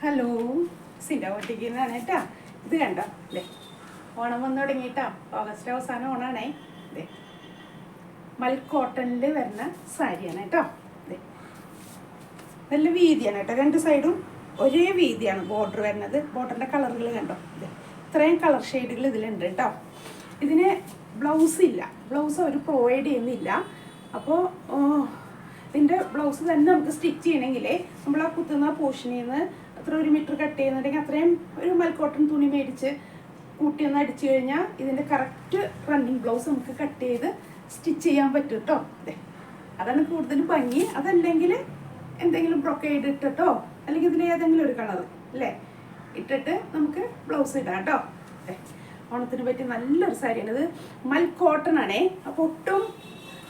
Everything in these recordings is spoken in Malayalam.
ഹലോ, സിൻഡോട്ടിക്കുന്നതാണ് കേട്ടോ. ഇത് കണ്ടോ അല്ലേ, ഓണം വന്നു തുടങ്ങിയിട്ടോ. ഓഗസ്റ്റ് അവസാനം ഓണാണേ. ഇതേ മൽക്കോട്ടണിൽ വരുന്ന സാരിയാണ് കേട്ടോ. ഇതേ നല്ല വീതിയാണ് കേട്ടോ, രണ്ട് സൈഡും ഒരേ വീതിയാണ് ബോർഡർ വരുന്നത്. ബോർഡറിൻ്റെ കളറുകൾ കണ്ടോ, ഇതേ ഇത്രയും കളർ ഷെയ്ഡുകൾ ഇതിലുണ്ട് കേട്ടോ. ഇതിന് ബ്ലൗസ് ഇല്ല, ബ്ലൗസ് അവർ പ്രൊവൈഡ് ചെയ്യുന്നില്ല. അപ്പോൾ ഇതിൻ്റെ ബ്ലൗസ് തന്നെ നമുക്ക് സ്റ്റിച്ച് ചെയ്യണമെങ്കിൽ നമ്മൾ ആ കുത്തുന്ന പോർഷനിൽ നിന്ന് അത്ര 1 മീറ്റർ കട്ട് ചെയ്യുന്നുണ്ടെങ്കിൽ അത്രയും ഒരു മൽക്കോട്ടൺ തുണി മേടിച്ച് കൂട്ടി ഒന്ന് അടിച്ചു കഴിഞ്ഞാൽ ഇതിൻ്റെ കറക്റ്റ് റണ്ണിങ് ബ്ലൗസ് നമുക്ക് കട്ട് ചെയ്ത് സ്റ്റിച്ച് ചെയ്യാൻ പറ്റും കേട്ടോ. അതെ, അതാണ് കൂടുതൽ ഭംഗി. അതല്ലെങ്കിൽ എന്തെങ്കിലും ബ്രൊക്കേഡ് ഇട്ടിട്ടോ അല്ലെങ്കിൽ ഇതിൽ ഏതെങ്കിലും ഒരു കളർ അല്ലേ ഇട്ടിട്ട് നമുക്ക് ബ്ലൗസ് ഇടാം കേട്ടോ. അതെ, ഓണത്തിന് പറ്റി നല്ലൊരു സാരിയാണ് ഇത്. മൽക്കോട്ടൺ ആണേ, അപ്പോൾ ഒട്ടും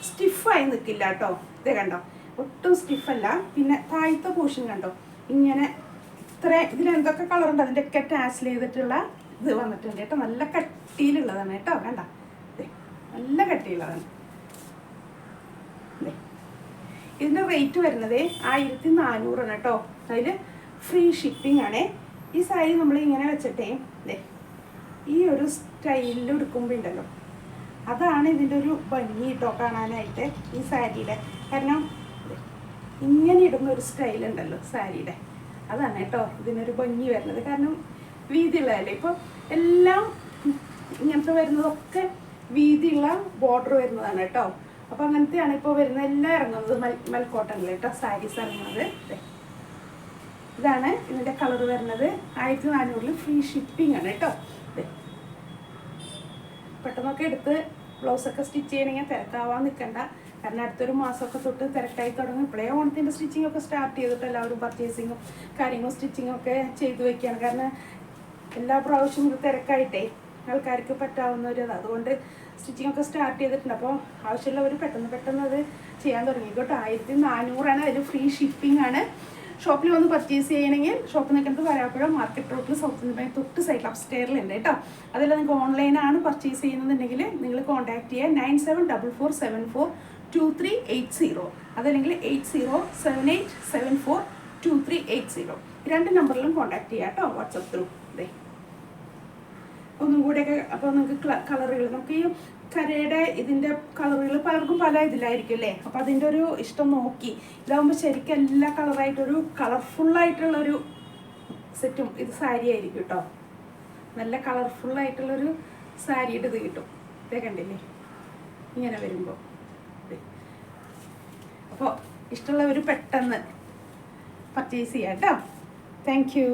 സ്റ്റിഫായി നിൽക്കില്ല കേട്ടോ. ഇതേ കണ്ടോ, ഒട്ടും സ്റ്റിഫല്ല. പിന്നെ താഴത്തെ പോർഷൻ കണ്ടോ, ഇങ്ങനെ ഇത്ര ഇതിലെന്തൊക്കെ കളറുണ്ട് അതിൻ്റെയൊക്കെ ടാച്ചിൽ ചെയ്തിട്ടുള്ള ഇത് വന്നിട്ടുണ്ട് കേട്ടോ. നല്ല കട്ടിയിലുള്ളതാണ് കേട്ടോ. കണ്ട, നല്ല കട്ടിയുള്ളതാണ്. ഇതിൻ്റെ റേറ്റ് വരുന്നത് 1400 കേട്ടോ. അതിൽ ഫ്രീ ഷിപ്പിംഗ് ആണേ. ഈ സാരി നമ്മൾ ഇങ്ങനെ വെച്ചിട്ടേ ഈ ഒരു സ്റ്റൈലിൽ എടുക്കുമ്പോൾ ഉണ്ടല്ലോ, അതാണ് ഇതിൻ്റെ ഒരു ഭംഗി കേട്ടോ കാണാനായിട്ട് ഈ സാരിയുടെ. കാരണം ഇങ്ങനെ ഇടുന്ന ഒരു സ്റ്റൈൽ ഉണ്ടല്ലോ സാരിയുടെ, അതാണ് കേട്ടോ ഇതിനൊരു ഭംഗി വരുന്നത്. കാരണം വീതിയുള്ളതല്ലേ. ഇപ്പോൾ എല്ലാം ഇങ്ങനത്തെ വരുന്നതൊക്കെ വീതിയുള്ള ബോർഡർ വരുന്നതാണ് കേട്ടോ. അപ്പോൾ അങ്ങനത്തെയാണ് ഇപ്പോൾ വരുന്നത് എല്ലാം ഇറങ്ങുന്നത് മൽക്കോട്ടണിൽ കേട്ടോ സാരീസ് ഇറങ്ങുന്നത്. ഇതാണ് ഇതിൻ്റെ കളർ വരുന്നത്. 1400 ഫ്രീ ഷിപ്പിംഗ് ആണ് കേട്ടോ. പെട്ടെന്നൊക്കെ എടുത്ത് ബ്ലൗസൊക്കെ സ്റ്റിച്ച് ചെയ്യണമെങ്കിൽ തിരക്കാവാൻ നിൽക്കണ്ട. കാരണം അടുത്തൊരു മാസമൊക്കെ തൊട്ട് തിരക്കായി തുടങ്ങും. ഇപ്പോഴേ ഓണത്തിൻ്റെ സ്റ്റിച്ചിങ് ഒക്കെ സ്റ്റാർട്ട് ചെയ്തിട്ട് എല്ലാവരും പർച്ചേസിങ്ങും കാര്യങ്ങളും സ്റ്റിച്ചിങ്ങും ഒക്കെ ചെയ്തു വെക്കുകയാണ്. കാരണം എല്ലാ പ്രാവശ്യവും ഇത് തിരക്കായിട്ടേ ആൾക്കാർക്ക് പറ്റാവുന്നൊരു അതുകൊണ്ട് സ്റ്റിച്ചിങ് ഒക്കെ സ്റ്റാർട്ട് ചെയ്തിട്ടുണ്ട്. അപ്പോൾ ആവശ്യമുള്ളവർ പെട്ടെന്ന് അത് ചെയ്യാൻ തുടങ്ങി കേട്ടോ. 1400 അതിൽ ഫ്രീ ഷിപ്പിംഗ് ആണ്. ഷോപ്പിൽ വന്ന് പർച്ചേസ് ചെയ്യണമെങ്കിൽ ഷോപ്പിൽ നിൽക്കുന്നത് വരാപ്പുഴ മാർക്കറ്റ് റോഡിൽ സൗത്ത് ഇന്ത്യൻ ബാങ്ക് തൊട്ട് സൈഡിൽ അപ്സ്റ്റെയറിലുണ്ട് കേട്ടോ. അതല്ല നിങ്ങൾക്ക് ഓൺലൈനാണ് പർച്ചേസ് ചെയ്യുന്നതെന്നുണ്ടെങ്കിൽ നിങ്ങൾ കോൺടാക്ട് ചെയ്യുക 9744742380. അതല്ലെങ്കിൽ 8078742380. 2 നമ്പറിലും കോൺടാക്ട് ചെയ്യുക കേട്ടോ, വാട്സപ്പ് ത്രൂ. ഒന്നും കൂടെയൊക്കെ അപ്പോൾ നിങ്ങൾക്ക് കളറുകൾ നമുക്ക് ഈ കരയുടെ ഇതിൻ്റെ കളറുകൾ പലർക്കും പല ഇതിലായിരിക്കും അല്ലേ. അപ്പോൾ അതിൻ്റെ ഒരു ഇഷ്ടം നോക്കി ഇതാകുമ്പോൾ ശരിക്കും എല്ലാ കളറായിട്ടൊരു കളർഫുള്ളായിട്ടുള്ളൊരു സെറ്റും ഇത് സാരി ആയിരിക്കും കേട്ടോ. നല്ല കളർഫുള്ളായിട്ടുള്ളൊരു സാരിയുടെ ഇത് കിട്ടും. ഇതേ കണ്ടില്ലേ ഇങ്ങനെ വരുമ്പോൾ. അപ്പോൾ ഇഷ്ടമുള്ളവർ പെട്ടെന്ന് പർച്ചേസ് ചെയ്യാം കേട്ടോ. Thank you.